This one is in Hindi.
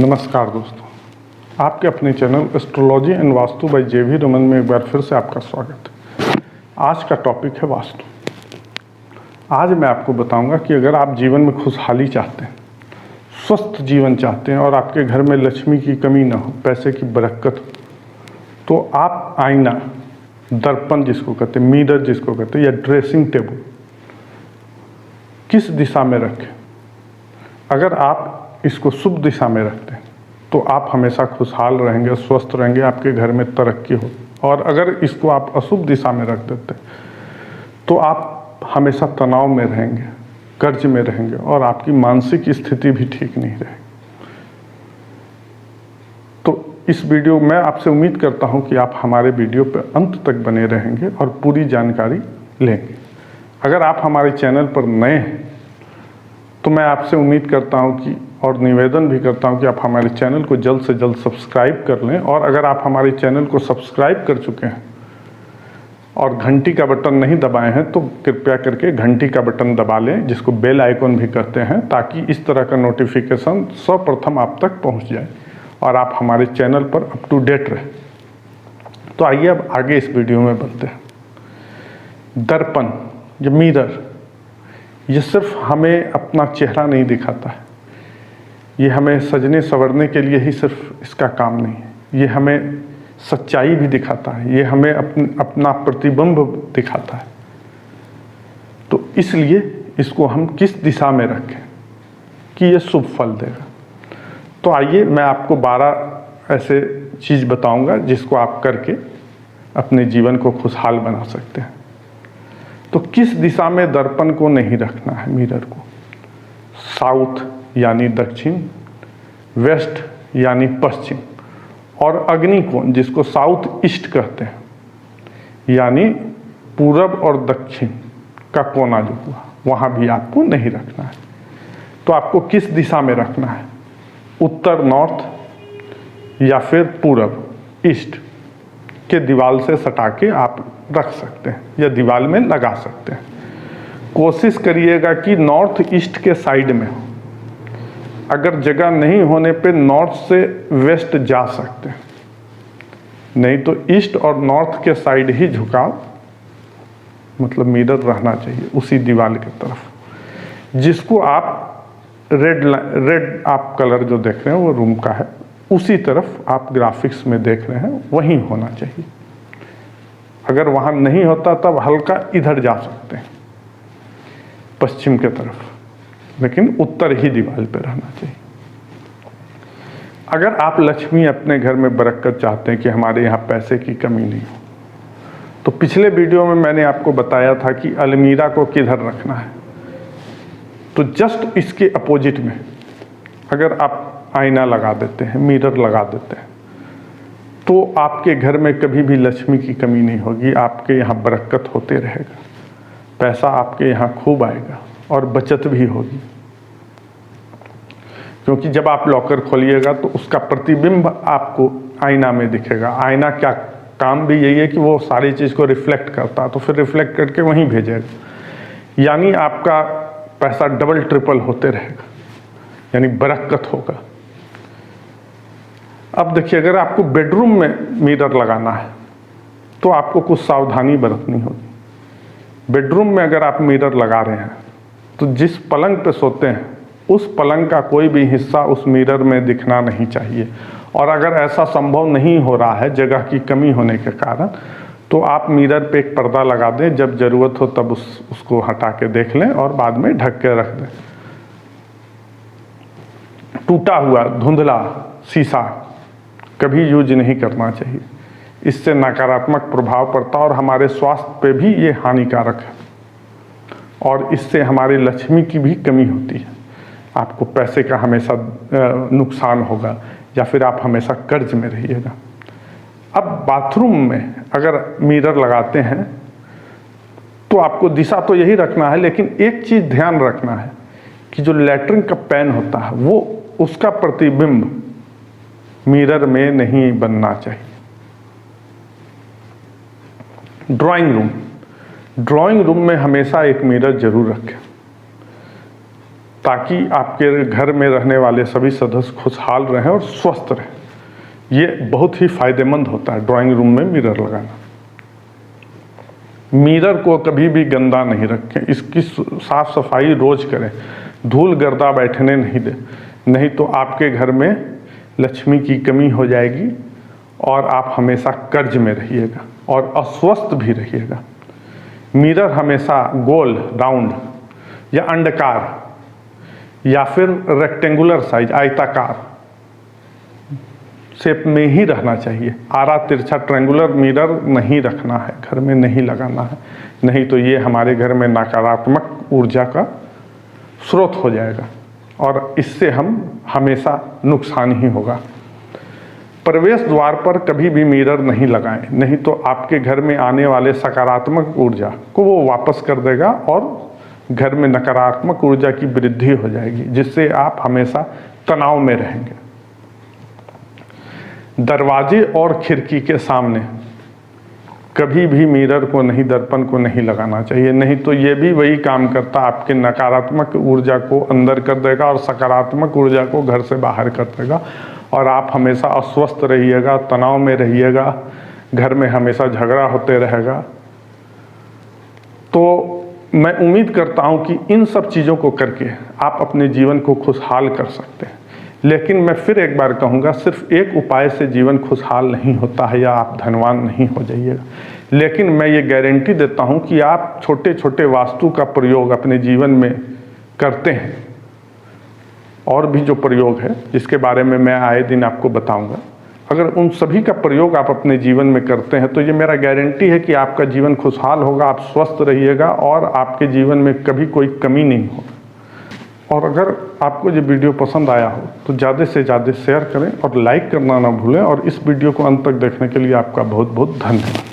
नमस्कार दोस्तों, आपके अपने channel astrology and Vastu by JV. Raman में एक बार फिर से आपका स्वागत है। आज का टॉपिक है वास्तु। आज मैं आपको बताऊंगा कि अगर आप जीवन में खुशहाली चाहते हैं, स्वस्थ जीवन चाहते हैं और आपके घर में लक्ष्मी की कमी ना हो, पैसे की बरकत हो, तो आप आईना, दर्पण जिसको कहते हैं, मिरर जिसको कहते हैं, या ड्रेसिंग टेबल किस दिशा में रखें। अगर आप इसको शुभ दिशा में रखते हैं तो आप हमेशा खुशहाल रहेंगे, स्वस्थ रहेंगे, आपके घर में तरक्की हो। और अगर इसको आप अशुभ दिशा में रख देते हैं तो आप हमेशा तनाव में रहेंगे, कर्ज में रहेंगे और आपकी मानसिक स्थिति भी ठीक नहीं रहेगी। तो इस वीडियो में आपसे उम्मीद करता हूं कि आप हमारे वीडियो पर अंत तक बने रहेंगे और पूरी जानकारी लेंगे। अगर आप हमारे चैनल पर नए हैं तो मैं आपसे उम्मीद करता हूं कि और निवेदन भी करता हूं कि आप हमारे चैनल को जल्द से जल्द सब्सक्राइब कर लें। और अगर आप हमारे चैनल को सब्सक्राइब कर चुके हैं और घंटी का बटन नहीं दबाए हैं तो कृपया करके घंटी का बटन दबा लें, जिसको बेल आइकन भी कहते हैं, ताकि इस तरह का नोटिफिकेशन सर्वप्रथम आप तक पहुंच जाए और आप हमारे चैनल पर अप टू डेट रहें। तो आइए अब आगे इस वीडियो में बढ़ते हैं। दर्पण, जो मिरर, ये सिर्फ हमें अपना चेहरा नहीं दिखाता है, ये हमें सजने संवरने के लिए ही सिर्फ इसका काम नहीं है, ये हमें सच्चाई भी दिखाता है, ये हमें अपना प्रतिबिंब दिखाता है। तो इसलिए इसको हम किस दिशा में रखें कि ये शुभ फल देगा। तो आइए मैं आपको 12 ऐसे चीज़ बताऊंगा जिसको आप करके अपने जीवन को खुशहाल बना सकते हैं। तो किस दिशा में दर्पण को नहीं रखना है, मिरर को? साउथ यानी दक्षिण, वेस्ट यानी पश्चिम, और अग्निकोण जिसको साउथ ईस्ट कहते हैं, यानी पूरब और दक्षिण का कोना जो हुआ, वहाँ भी आपको नहीं रखना है। तो आपको किस दिशा में रखना है? उत्तर नॉर्थ या फिर पूरब ईस्ट के दीवार से सटा के आप रख सकते हैं या दीवार में लगा सकते हैं। कोशिश करिएगा कि नॉर्थ ईस्ट के साइड में हो। अगर जगह नहीं होने पे नॉर्थ से वेस्ट जा सकते हैं, नहीं तो ईस्ट और नॉर्थ के साइड ही झुकाव, मतलब मिरर रहना चाहिए उसी दीवार की तरफ। जिसको आप रेड आप कलर जो देख रहे हैं वो रूम का है, उसी तरफ आप ग्राफिक्स में देख रहे हैं वहीं होना चाहिए। अगर वहाँ नहीं होता तब हल्का इधर जा सकते हैं पश्चिम के तरफ, लेकिन उत्तर ही दीवार पे रहना चाहिए। अगर आप लक्ष्मी अपने घर में बरकत चाहते हैं कि हमारे यहाँ पैसे की कमी नहीं हो, तो पिछले वीडियो में मैंने आपको बताया था कि अलमीरा को किधर रखना है। तो जस्ट इसके अपोजिट में अगर आप आईना लगा देते हैं, मिरर लगा देते हैं, तो आपके घर में कभी भी लक्ष्मी की कमी नहीं होगी। आपके यहाँ बरकत होते रहेगा, पैसा आपके यहाँ खूब आएगा और बचत भी होगी। क्योंकि जब आप लॉकर खोलिएगा तो उसका प्रतिबिंब आपको आईना में दिखेगा। आईना क्या काम भी यही है कि वो सारी चीज़ को रिफ्लेक्ट करता है, तो फिर रिफ्लेक्ट करके वहीं भेजेगा, यानी आपका पैसा डबल ट्रिपल होते रहेगा, यानी बरकत होगा। अब देखिए, अगर आपको बेडरूम में मिरर लगाना है तो आपको कुछ सावधानी बरतनी होगी। बेडरूम में अगर आप मिरर लगा रहे हैं तो जिस पलंग पे सोते हैं उस पलंग का कोई भी हिस्सा उस मिरर में दिखना नहीं चाहिए। और अगर ऐसा संभव नहीं हो रहा है जगह की कमी होने के कारण, तो आप मिरर पे एक पर्दा लगा दें, जब ज़रूरत हो तब उसको हटा के देख लें और बाद में ढक के रख दें। टूटा हुआ धुंधला शीशा कभी यूज नहीं करना चाहिए, इससे नकारात्मक प्रभाव पड़ता है और हमारे स्वास्थ्य पे भी ये हानिकारक है, और इससे हमारी लक्ष्मी की भी कमी होती है। आपको पैसे का हमेशा नुकसान होगा या फिर आप हमेशा कर्ज में रहिएगा। अब बाथरूम में अगर मिरर लगाते हैं तो आपको दिशा तो यही रखना है, लेकिन एक चीज़ ध्यान रखना है कि जो लैट्रिन का पैन होता है वो उसका प्रतिबिंब मिरर में नहीं बनना चाहिए। ड्राइंग रूम में हमेशा एक मिरर जरूर रखें। ताकि आपके घर में रहने वाले सभी सदस्य खुशहाल रहें और स्वस्थ रहें। ये बहुत ही फायदेमंद होता है ड्राइंग रूम में मिरर लगाना। मिरर को कभी भी गंदा नहीं रखें, इसकी साफ सफाई रोज करें, धूल गर्दा बैठने नहीं दें, नहीं तो आपके घर में लक्ष्मी की कमी हो जाएगी और आप हमेशा कर्ज में रहिएगा और अस्वस्थ भी रहिएगा। मिरर हमेशा गोल, राउंड या अंडाकार या फिर रेक्टेंगुलर साइज, आयताकार शेप में ही रहना चाहिए। आरा तिरछा ट्रायंगुलर मिरर नहीं रखना है, घर में नहीं लगाना है, नहीं तो ये हमारे घर में नकारात्मक ऊर्जा का स्रोत हो जाएगा और इससे हम हमेशा नुकसान ही होगा। प्रवेश द्वार पर कभी भी मिरर नहीं लगाएं, नहीं तो आपके घर में आने वाले सकारात्मक ऊर्जा को वो वापस कर देगा और घर में नकारात्मक ऊर्जा की वृद्धि हो जाएगी, जिससे आप हमेशा तनाव में रहेंगे। दरवाजे और खिड़की के सामने कभी भी मिरर को नहीं, दर्पण को नहीं लगाना चाहिए, नहीं तो ये भी वही काम करता, आपके नकारात्मक ऊर्जा को अंदर कर देगा और सकारात्मक ऊर्जा को घर से बाहर कर देगा और आप हमेशा अस्वस्थ रहिएगा, तनाव में रहिएगा, घर में हमेशा झगड़ा होते रहेगा। तो मैं उम्मीद करता हूँ कि इन सब चीज़ों को करके आप अपने जीवन को खुशहाल कर सकते हैं। लेकिन मैं फिर एक बार कहूँगा, सिर्फ एक उपाय से जीवन खुशहाल नहीं होता है या आप धनवान नहीं हो जाइएगा। लेकिन मैं ये गारंटी देता हूँ कि आप छोटे छोटे वास्तु का प्रयोग अपने जीवन में करते हैं, और भी जो प्रयोग है जिसके बारे में मैं आए दिन आपको बताऊँगा, अगर उन सभी का प्रयोग आप अपने जीवन में करते हैं तो ये मेरा गारंटी है कि आपका जीवन खुशहाल होगा, आप स्वस्थ रहिएगा और आपके जीवन में कभी कोई कमी नहीं होगी। और अगर आपको ये वीडियो पसंद आया हो तो ज़्यादा से ज़्यादा शेयर करें और लाइक करना ना भूलें। और इस वीडियो को अंत तक देखने के लिए आपका बहुत बहुत धन्यवाद।